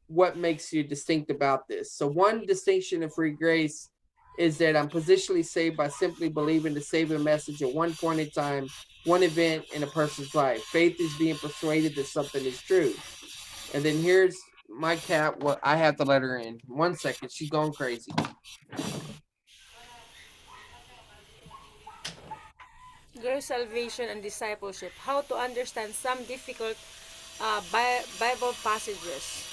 what makes you distinct about this. So one distinction of free grace is that I'm positionally saved by simply believing the saving message at one point in time, one event in a person's life. Faith is being persuaded that something is true. And then here's my cat. What I have to let her in. 1 second, she's going crazy. Girl salvation and discipleship. How to understand some difficult Bible passages.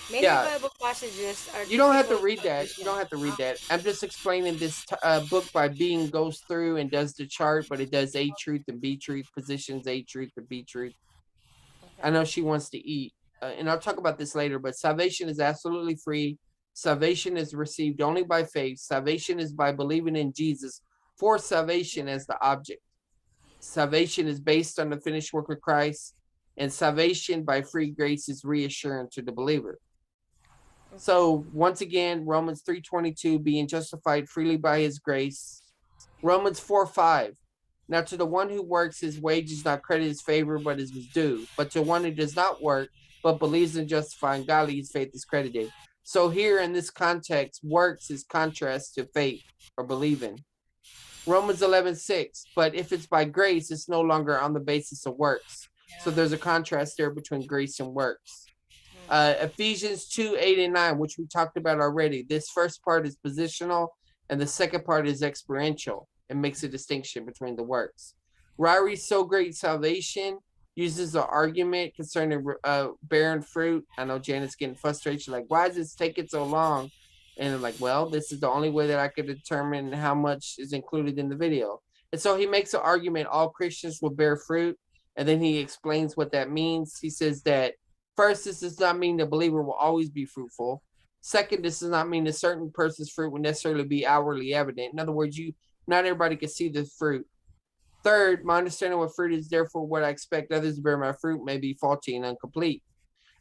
Many Yeah, Bible passages are you don't have to difficult read to that. You don't understand. have to read that. I'm just explaining this book by Being goes through and does the chart, but it does A truth and B truth, positions A truth and B truth. I Okay. know she wants to eat, and I'll talk about this later. But salvation is absolutely free. Salvation is received only by faith. Salvation is by believing in Jesus for salvation as the object. Salvation is based on the finished work of Christ, and salvation by free grace is reassuring to the believer. Okay. So once again, Romans 3:22, being justified freely by his grace. Romans 4:5. Now to the one who works, his wage is not credited as favor, but is his due. But to one who does not work, but believes in justifying godly, his faith is credited. So here in this context, works is contrast to faith or believing. Romans 11:6. But if it's by grace, it's no longer on the basis of works. So Yeah. there's a contrast there between grace and works. Mm. Ephesians 2:8 and 9, which we talked about already. This first part is positional, and the second part is experiential and makes a distinction between the works. Ryrie So Great Salvation uses an argument concerning barren fruit. I know Janet's getting frustrated. She's like, why is this taking so long? And I'm like, well, this is the only way that I could determine how much is included in the video. And so he makes an argument all Christians will bear fruit. And then he explains what that means. He says that first, this does not mean the believer will always be fruitful. Second, this does not mean a certain person's fruit will necessarily be outwardly evident. In other words, you not everybody can see the fruit. Third, my understanding of what fruit is, therefore, what I expect others to bear my fruit may be faulty and incomplete.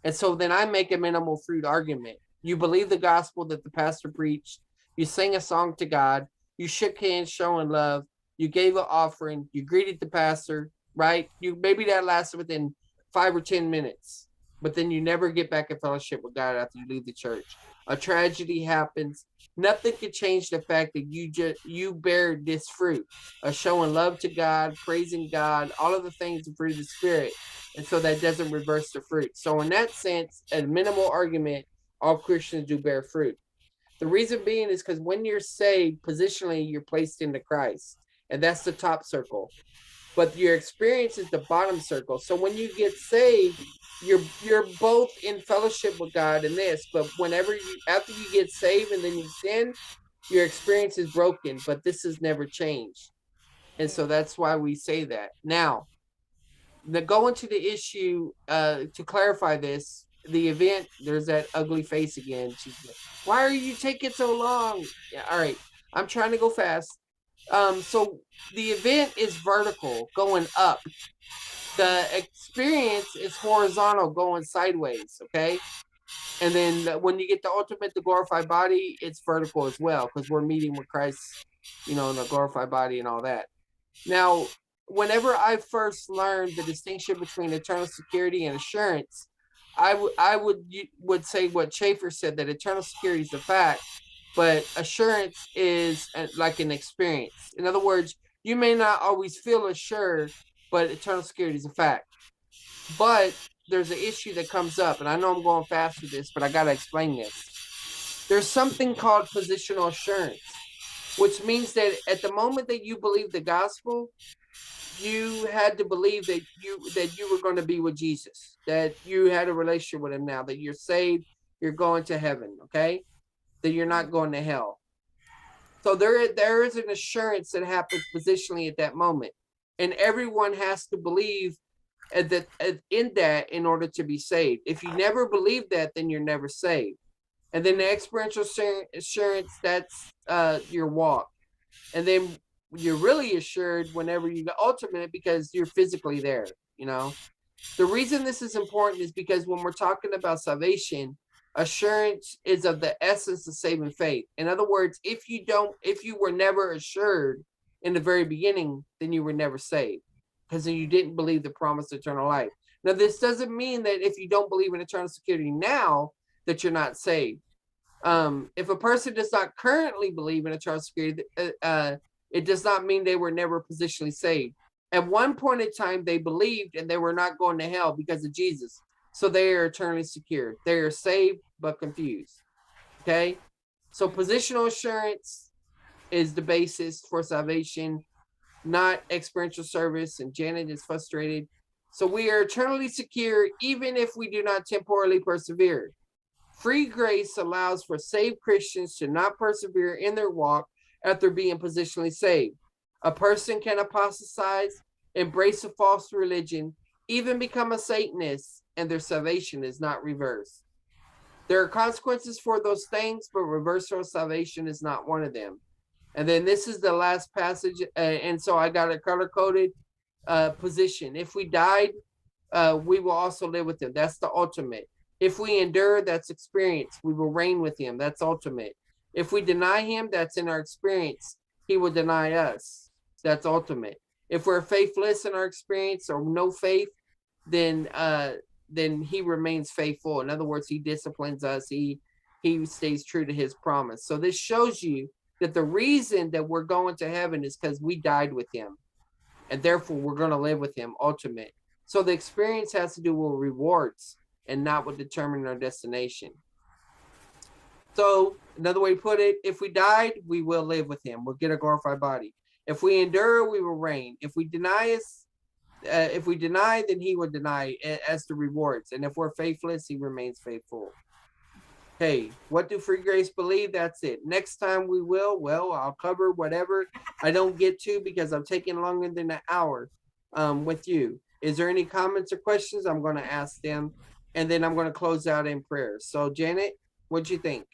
And so then I make a minimal fruit argument. You believe the gospel that the pastor preached. You sang a song to God. You shook hands showing love. You gave an offering. You greeted the pastor, right? You maybe that lasted within 5 or 10 minutes, but then you never get back in fellowship with God after you leave the church. A tragedy happens. Nothing can change the fact that you bear this fruit of showing love to God, praising God, all of the things of fruit of the spirit, and so that doesn't reverse the fruit. So in that sense, a minimal argument, all Christians do bear fruit. The reason being is because when you're saved, positionally, you're placed into Christ, and that's the top circle. But your experience is the bottom circle. So when you get saved, you're both in fellowship with God in this. But whenever you after you get saved and then you sin, your experience is broken. But this has never changed, and so that's why we say that now the go into the issue to clarify this the event there's that ugly face again she's like, why are you taking so long? Yeah, all right, I'm trying to go fast. So the event is vertical going up, the experience is horizontal going sideways, okay? And then when you get the ultimate the glorified body, it's vertical as well because we're meeting with Christ, in the glorified body and all that. Now, whenever I first learned the distinction between eternal security and assurance, I would say what Schaefer said, that eternal security is a fact, but assurance is like an experience. In other words, you may not always feel assured, but eternal security is a fact. But there's an issue that comes up, and I know I'm going fast with this, but I got to explain this. There's something called positional assurance, which means that at the moment that you believe the gospel, you had to believe that you were going to be with Jesus, that you had a relationship with him now, that you're saved, you're going to heaven, okay? That you're not going to hell. So there is an assurance that happens positionally at that moment. And everyone has to believe that in that in order to be saved. If you never believe that, then you're never saved. And then the experiential assurance, that's your walk. And then you're really assured whenever you go ultimate because you're physically there. The reason this is important is because when we're talking about salvation, assurance is of the essence of saving faith. In other words, if you were never assured in the very beginning, then you were never saved because you didn't believe the promise of eternal life. Now, this doesn't mean that if you don't believe in eternal security now, that you're not saved. If a person does not currently believe in eternal security, it does not mean they were never positionally saved. At one point in time, they believed and they were not going to hell because of Jesus. So they are eternally secure. They are saved but confused. Okay? So positional assurance is the basis for salvation, not experiential service. And Janet is frustrated. So we are eternally secure even if we do not temporally persevere. Free grace allows for saved Christians to not persevere in their walk after being positionally saved. A person can apostatize, embrace a false religion, even become a Satanist, and their salvation is not reversed. There are consequences for those things, but reversal of salvation is not one of them. And then this is the last passage, and so I got a color-coded position. If we died, we will also live with him. That's the ultimate. If we endure, that's experience. We will reign with him. That's ultimate. If we deny him, that's in our experience. He will deny us. That's ultimate. If we're faithless in our experience or no faith, then he remains faithful. In other words, he disciplines us. He stays true to his promise. So this shows you that the reason that we're going to heaven is because we died with him. And therefore, we're going to live with him, ultimate. So the experience has to do with rewards and not with determining our destination. So another way to put it, if we died, we will live with him. We'll get a glorified body. If we endure, we will reign. If we deny, then he will deny as the rewards. And if we're faithless, he remains faithful. Hey, what do free grace believe? That's it. Next time we will, I'll cover whatever I don't get to because I'm taking longer than an hour with you. Is there any comments or questions? I'm going to ask them, and then I'm going to close out in prayer. So, Janet, what'd you think?